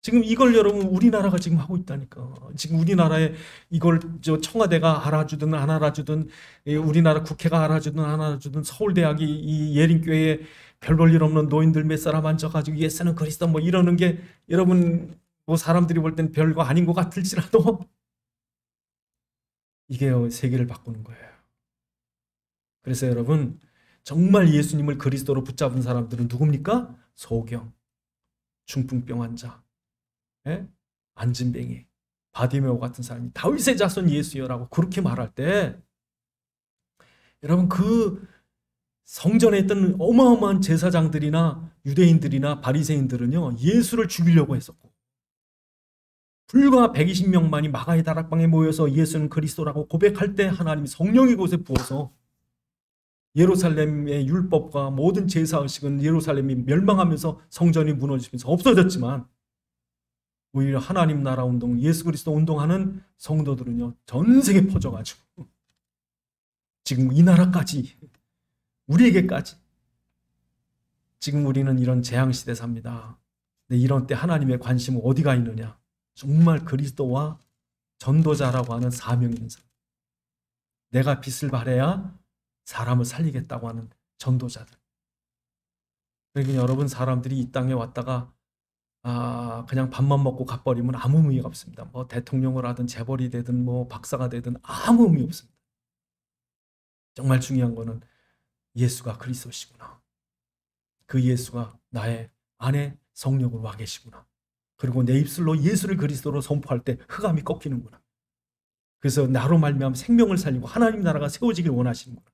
지금 이걸 여러분 우리나라가 지금 하고 있다니까. 지금 우리나라에 이걸 청와대가 알아주든 안 알아주든, 우리나라 국회가 알아주든 안 알아주든, 서울대학이 이 예린교회에 별 볼 일 없는 노인들 몇 사람 앉아가지고 예수는 그리스도 뭐 이러는 게 여러분 뭐 사람들이 볼 땐 별거 아닌 것 같을지라도 이게 세계를 바꾸는 거예요. 그래서 여러분 정말 예수님을 그리스도로 붙잡은 사람들은 누굽니까? 소경, 중풍병 환자, 안진뱅이, 바디메오 같은 사람이 다윗의 자손 예수여라고 그렇게 말할 때, 여러분 그 성전에 있던 어마어마한 제사장들이나 유대인들이나 바리새인들은요 예수를 죽이려고 했었고, 불과 120명만이 마가의 다락방에 모여서 예수는 그리스도라고 고백할 때 하나님이 성령이 곳에 부어서 예루살렘의 율법과 모든 제사의식은 예루살렘이 멸망하면서 성전이 무너지면서 없어졌지만, 오히려 하나님 나라 운동, 예수 그리스도 운동하는 성도들은요 전 세계에 퍼져가지고 지금 이 나라까지, 우리에게까지 지금 우리는 이런 재앙시대 삽니다. 근데 이런 때 하나님의 관심은 어디가 있느냐? 정말 그리스도와 전도자라고 하는 사명이 있는 사람, 내가 빛을 발해야 사람을 살리겠다고 하는 전도자들. 그러니까 여러분 사람들이 이 땅에 왔다가 그냥 밥만 먹고 가버리면 아무 의미가 없습니다. 뭐 대통령을 하든 재벌이 되든 뭐 박사가 되든 아무 의미 없습니다. 정말 중요한 거는 예수가 그리스도시구나. 그 예수가 나의 안에 성령으로 와 계시구나. 그리고 내 입술로 예수를 그리스도로 선포할 때 흑암이 꺾이는구나. 그래서 나로 말미암아 생명을 살리고 하나님 나라가 세워지길 원하시는구나.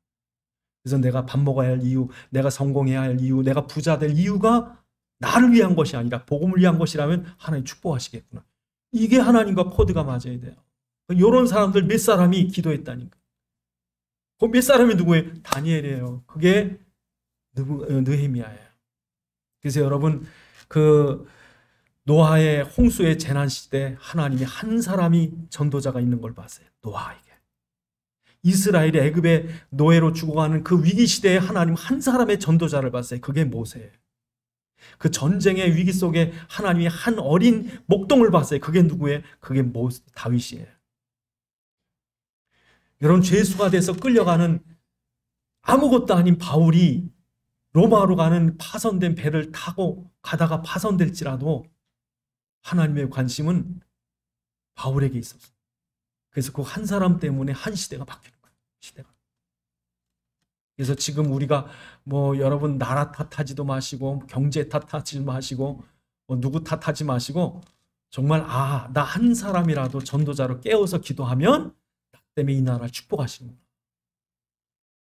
그래서 내가 밥 먹어야 할 이유, 내가 성공해야 할 이유, 내가 부자 될 이유가 나를 위한 것이 아니라 복음을 위한 것이라면 하나님 축복하시겠구나. 이게 하나님과 코드가 맞아야 돼요. 이런 사람들 몇 사람이 기도했다니까. 그 몇 사람이 누구예요? 다니엘이에요. 그게 느헤미야예요. 그래서 여러분, 그 노아의 홍수의 재난 시대 하나님이 한 사람이 전도자가 있는 걸 봤어요. 노아에게. 이스라엘이 애굽의 노예로 죽어가는 그 위기 시대에 하나님 한 사람의 전도자를 봤어요. 그게 모세예요. 그 전쟁의 위기 속에 하나님이 한 어린 목동을 봤어요. 그게 누구예요? 그게 다윗이에요. 여러분, 죄수가 돼서 끌려가는 아무것도 아닌 바울이 로마로 가는 파손된 배를 타고 가다가 파손될지라도 하나님의 관심은 바울에게 있었어요. 그래서 그 한 사람 때문에 한 시대가 바뀌는 거예요. 시대가. 그래서 지금 우리가 여러분 나라 탓하지도 마시고 경제 탓하지 마시고 누구 탓하지 마시고 정말 나 한 사람이라도 전도자로 깨워서 기도하면 나 때문에 이 나라를 축복하시는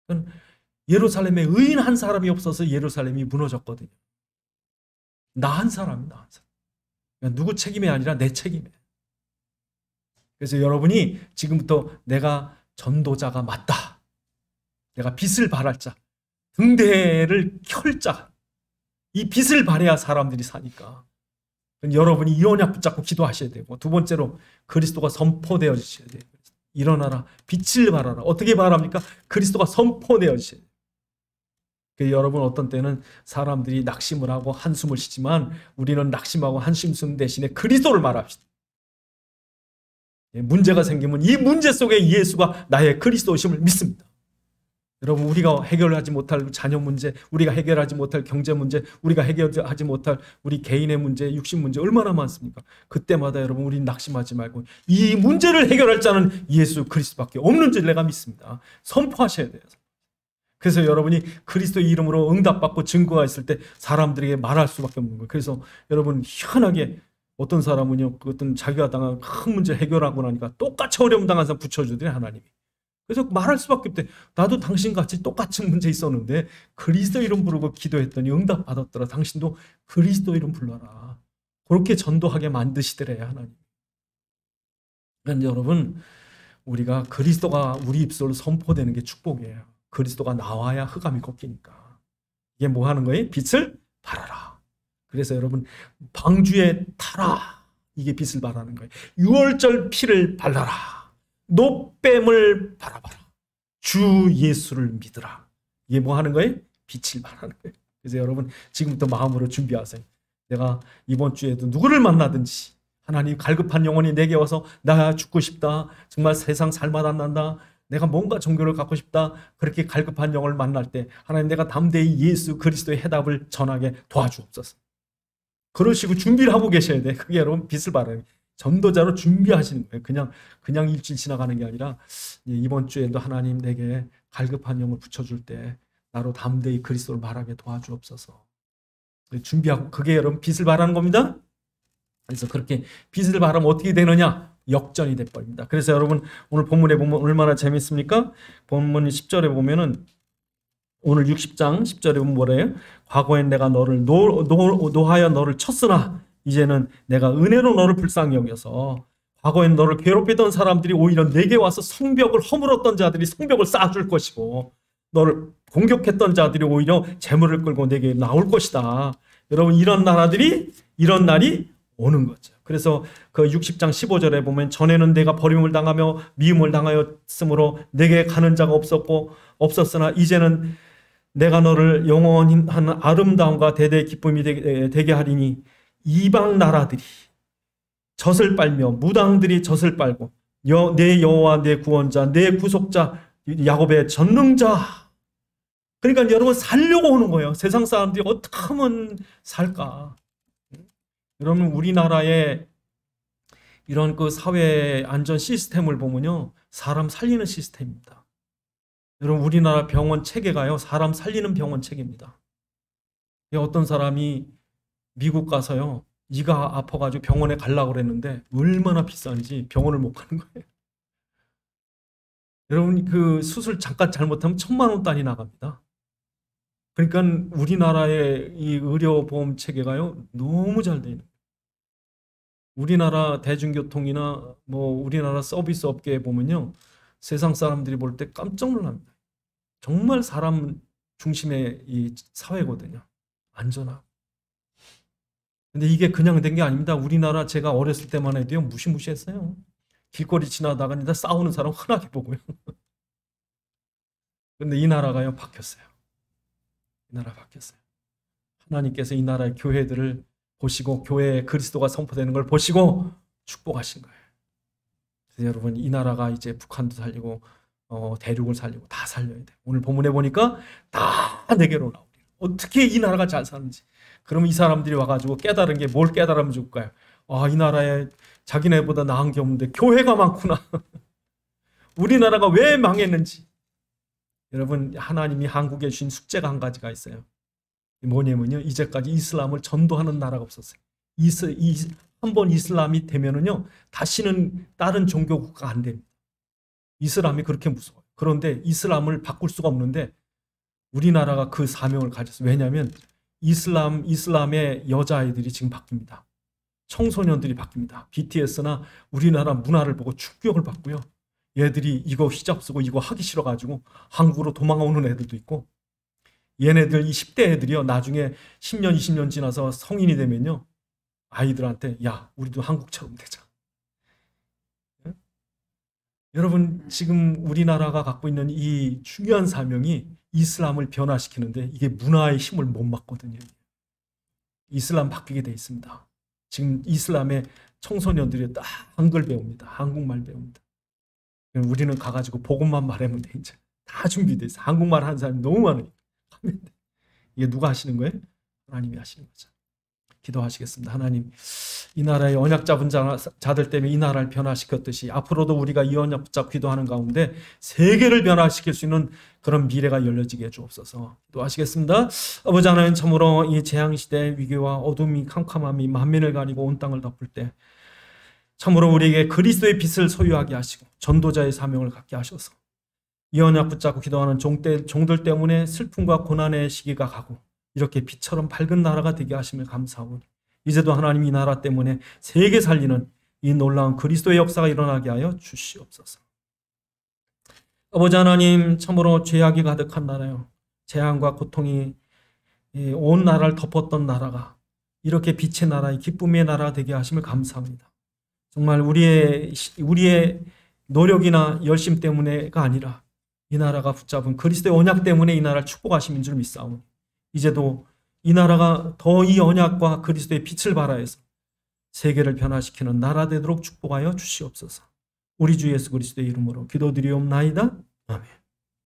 거예요. 예루살렘에 의인 한 사람이 없어서 예루살렘이 무너졌거든요. 나 한 사람이 나 한 사람. 누구 책임이 아니라 내 책임이에요. 그래서 여러분이 지금부터 내가 전도자가 맞다. 내가 빛을 발할 자, 등대를 켤 자. 이 빛을 발해야 사람들이 사니까. 여러분이 이 언약 붙잡고 기도하셔야 되고, 두 번째로 그리스도가 선포되어지셔야 돼요. 일어나라, 빛을 발하라. 어떻게 발합니까? 그리스도가 선포되어지셔야 돼요. 여러분, 어떤 때는 사람들이 낙심을 하고 한숨을 쉬지만 우리는 낙심하고 한숨 대신에 그리스도를 말합시다. 문제가 생기면 이 문제 속에 예수가 나의 그리스도심을 믿습니다. 여러분, 우리가 해결하지 못할 자녀 문제, 우리가 해결하지 못할 경제 문제, 우리가 해결하지 못할 우리 개인의 문제, 육신 문제 얼마나 많습니까? 그때마다 여러분, 우리 낙심하지 말고 이 문제를 해결할 자는 예수 그리스도밖에 없는 줄 내가 믿습니다. 선포하셔야 돼요. 그래서 여러분이 그리스도의 이름으로 응답받고 증거가 있을 때 사람들에게 말할 수밖에 없는 거예요. 그래서 여러분, 희한하게 어떤 사람은요, 어떤 자기가 당한 큰 문제 해결하고 나니까 똑같이 어려움 당한 사람 붙여주더니 하나님이. 그래서 말할 수밖에 없대. 나도 당신같이 똑같은 문제 있었는데 그리스도 이름 부르고 기도했더니 응답 받았더라. 당신도 그리스도 이름 불러라. 그렇게 전도하게 만드시더래 하나님. 그러니까 여러분, 우리가 그리스도가 우리 입술로 선포되는 게 축복이에요. 그리스도가 나와야 흑암이 꺾이니까. 이게 뭐 하는 거예요? 빛을 발하라. 그래서 여러분, 방주에 타라. 이게 빛을 발하는 거예요. 유월절 피를 발라라. 노뱀을 바라봐라. 주 예수를 믿으라. 이게 뭐 하는 거예요? 빛을 발하는 거예요. 그래서 여러분, 지금부터 마음으로 준비하세요. 내가 이번 주에도 누구를 만나든지 하나님, 갈급한 영혼이 내게 와서 나 죽고 싶다. 정말 세상 살맛 안 난다. 내가 뭔가 종교를 갖고 싶다. 그렇게 갈급한 영혼을 만날 때 하나님, 내가 담대히 예수 그리스도의 해답을 전하게 도와주옵소서. 그러시고 준비를 하고 계셔야 돼. 그게 여러분 빛을 발하는 전도자로 준비하시는 거예요. 그냥 일주일 지나가는 게 아니라 이번 주에도 하나님, 내게 갈급한 영을 붙여줄 때 나로 담대히 그리스도를 말하게 도와주옵소서. 준비하고, 그게 여러분 빛을 발하는 겁니다. 그래서 그렇게 빛을 발하면 어떻게 되느냐? 역전이 돼버립니다. 그래서 여러분, 오늘 본문에 보면 얼마나 재밌습니까? 본문 10절에 보면은, 오늘 60장 10절에 보면 뭐래요? 과거엔 내가 너를 노하여 너를 쳤으나 이제는 내가 은혜로 너를 불쌍히 여겨서, 과거엔 너를 괴롭히던 사람들이 오히려 내게 와서 성벽을 허물었던 자들이 성벽을 쌓아줄 것이고, 너를 공격했던 자들이 오히려 재물을 끌고 내게 나올 것이다. 여러분, 이런 날이 오는 거죠. 그래서 그 60장 15절에 보면, 전에는 내가 버림을 당하며 미움을 당하였으므로 내게 가는 자가 없었으나 이제는 내가 너를 영원히 한 아름다움과 대대의 기쁨이 되게 하리니, 이방 나라들이 젖을 빨며 무당들이 젖을 빨고 내 여호와 내 구원자 내 구속자 야곱의 전능자. 그러니까 여러분, 살려고 오는 거예요. 세상 사람들이 어떻게 하면 살까? 여러분, 우리나라의 이런 그 사회 안전 시스템을 보면요, 사람 살리는 시스템입니다. 여러분, 우리나라 병원 체계가요, 사람 살리는 병원 체계입니다. 어떤 사람이 미국 가서요, 이가 아파가지고 병원에 가려고 그랬는데 얼마나 비싼지 병원을 못 가는 거예요. 여러분 그 수술 잠깐 잘못하면 1,000만 원 단위 나갑니다. 그러니까 우리나라의 이 의료보험 체계가요 너무 잘 돼 있는 거예요. 우리나라 대중교통이나 뭐 우리나라 서비스 업계에 보면요 세상 사람들이 볼 때 깜짝 놀랍니다. 정말 사람 중심의 이 사회거든요. 안전하고. 근데 이게 그냥 된 게 아닙니다. 우리나라 제가 어렸을 때만 해도요 무시무시했어요. 길거리 지나다가 싸우는 사람 흔하게 보고요. 근데 이 나라가요 바뀌었어요. 이 나라 바뀌었어요. 하나님께서 이 나라의 교회들을 보시고 교회에 그리스도가 선포되는 걸 보시고 축복하신 거예요. 그래서 여러분 이 나라가 이제 북한도 살리고 대륙을 살리고 다 살려야 돼. 오늘 본문에 보니까 다 내게로 나오리. 어떻게 이 나라가 잘 사는지. 그럼 이 사람들이 와가지고 깨달은 게 뭘 깨달으면 좋을까요? 아, 이 나라에 자기네보다 나은 게 없는데 교회가 많구나. 우리나라가 왜 망했는지. 여러분 하나님이 한국에 주신 숙제가 한 가지가 있어요. 뭐냐면요. 이제까지 이슬람을 전도하는 나라가 없었어요. 한번 이슬람이 되면은요. 다시는 다른 종교 국가가 안 됩니다. 이슬람이 그렇게 무서워요. 그런데 이슬람을 바꿀 수가 없는데 우리나라가 그 사명을 가졌어요. 왜냐하면 이슬람의 여자아이들이 지금 바뀝니다. 청소년들이 바뀝니다. BTS나 우리나라 문화를 보고 충격을 받고요. 얘들이 이거 히잡 쓰고 이거 하기 싫어가지고 한국으로 도망오는 애들도 있고 얘네들 20대 애들이요. 나중에 10년, 20년 지나서 성인이 되면요. 아이들한테 야, 우리도 한국처럼 되자. 네? 여러분 지금 우리나라가 갖고 있는 이 중요한 사명이 이슬람을 변화시키는데 이게 문화의 힘을 못 막거든요. 이슬람 바뀌게 돼 있습니다. 지금 이슬람의 청소년들이 딱 한글 배웁니다. 한국말 배웁니다. 우리는 가가지고 복음만 말하면 돼. 이제 다 준비돼 있어. 한국말 하는 사람이 너무 많으니까. 이게 누가 하시는 거예요? 하나님이 하시는 거죠. 기도하시겠습니다. 하나님, 이 나라의 언약 잡은 자들 때문에 이 나라를 변화시켰듯이 앞으로도 우리가 이 언약 붙잡고 기도하는 가운데 세계를 변화시킬 수 있는 그런 미래가 열려지게 해주옵소서. 기도하시겠습니다. 아버지 하나님, 참으로 이 재앙시대의 위기와 어둠이 캄캄함이 만민을 가리고 온 땅을 덮을 때 참으로 우리에게 그리스도의 빛을 소유하게 하시고 전도자의 사명을 갖게 하셔서 이 언약 붙잡고 기도하는 종들 때문에 슬픔과 고난의 시기가 가고 이렇게 빛처럼 밝은 나라가 되게 하심을 감사하오니 이제도 하나님 이 나라 때문에 세계 살리는 이 놀라운 그리스도의 역사가 일어나게 하여 주시옵소서. 아버지 하나님, 참으로 죄악이 가득한 나라요. 재앙과 고통이 온 나라를 덮었던 나라가 이렇게 빛의 나라의 기쁨의 나라가 되게 하심을 감사합니다. 정말 우리의 노력이나 열심 때문에가 아니라 이 나라가 붙잡은 그리스도의 언약 때문에 이 나라를 축복하심인 줄 믿사오니 이제도 이 나라가 더 이 언약과 그리스도의 빛을 발하여서 세계를 변화시키는 나라 되도록 축복하여 주시옵소서. 우리 주 예수 그리스도의 이름으로 기도드리옵나이다. 아멘.